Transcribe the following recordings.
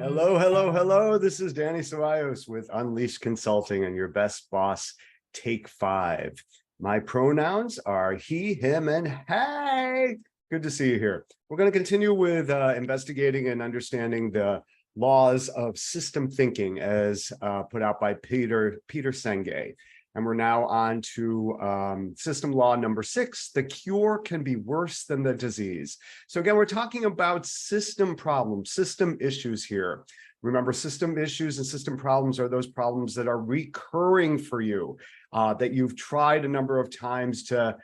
Hello, hello, hello. This is Danny Ceballos with Unleashed Consulting and your best boss, Take 5. My pronouns are he, him, and hey. Good to see you here. We're going to continue with investigating and understanding the laws of system thinking as put out by Peter Senge. And we're now on to system law number 6, the cure can be worse than the disease. So again, we're talking about system problems, system issues here. Remember, system issues and system problems are those problems that are recurring for you, that you've tried a number of times to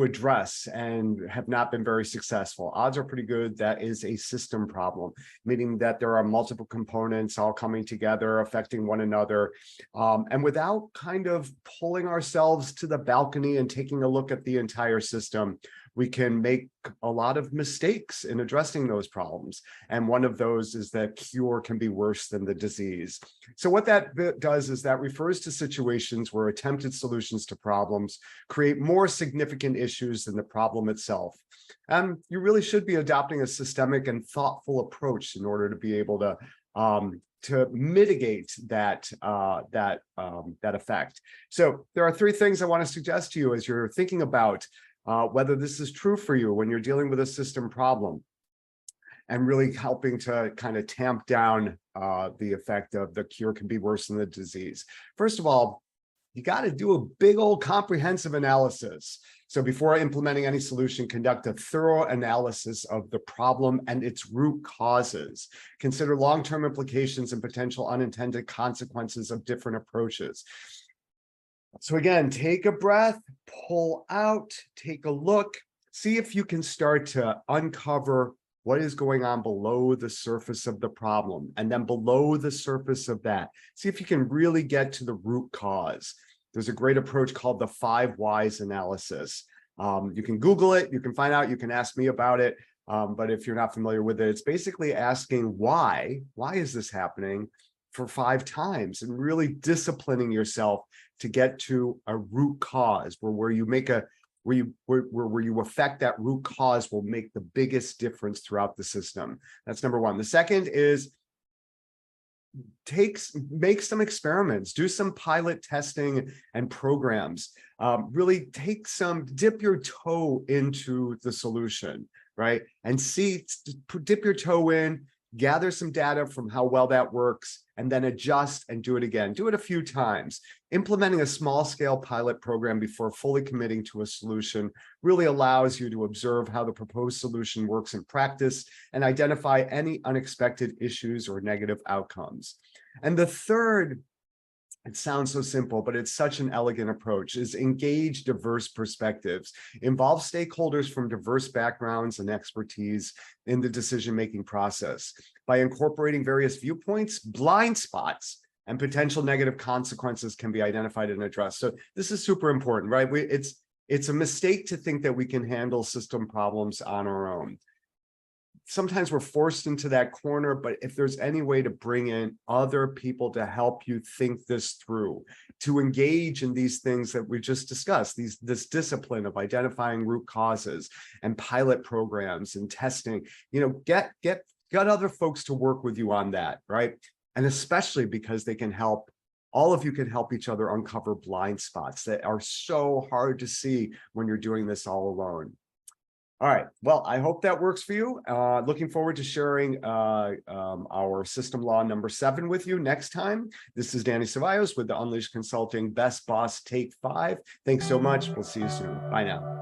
address and have not been very successful. Odds are pretty good that is a system problem, meaning that there are multiple components all coming together, affecting one another. And without kind of pulling ourselves to the balcony and taking a look at the entire system, we can make a lot of mistakes in addressing those problems. And one of those is that cure can be worse than the disease. So what that does is that refers to situations where attempted solutions to problems create more significant issues than the problem itself. And you really should be adopting a systemic and thoughtful approach in order to be able to mitigate that effect. So there are 3 things I want to suggest to you as you're thinking about whether this is true for you when you're dealing with a system problem, and really helping to kind of tamp down the effect of the cure can be worse than the disease. First of all, you got to do a big old comprehensive analysis. So before implementing any solution, conduct a thorough analysis of the problem and its root causes. Consider long-term implications and potential unintended consequences of different approaches. So again, take a breath, pull out, take a look, see if you can start to uncover what is going on below the surface of the problem. And then below the surface of that, see if you can really get to the root cause. There's a great approach called the 5 whys analysis. You can Google it, you can find out, you can ask me about it. But if you're not familiar with it, it's basically asking why is this happening for 5 times, and really disciplining yourself to get to a root cause where you make where you affect that root cause will make the biggest difference throughout the system. That's number 1. The second is make some experiments, do some pilot testing and programs. Really dip your toe into the solution, right? And dip your toe in, gather some data from how well that works, and then adjust and do it again. Do it a few times. Implementing a small-scale pilot program before fully committing to a solution really allows you to observe how the proposed solution works in practice and identify any unexpected issues or negative outcomes. And the third, it sounds so simple, but it's such an elegant approach, is engage diverse perspectives. Involve stakeholders from diverse backgrounds and expertise in the decision-making process. By incorporating various viewpoints, blind spots and potential negative consequences can be identified and addressed. So this is super important, right? It's a mistake to think that we can handle system problems on our own. Sometimes we're forced into that corner, but if there's any way to bring in other people to help you think this through, to engage in these things that we just discussed, this discipline of identifying root causes and pilot programs and testing, get other folks to work with you on that, right? And especially because all of you can help each other uncover blind spots that are so hard to see when you're doing this all alone. All right, well, I hope that works for you. Looking forward to sharing our system law number 7 with you next time. This is Danny Ceballos with the Unleashed Consulting Best Boss Take 5. Thanks so much. We'll see you soon. Bye now.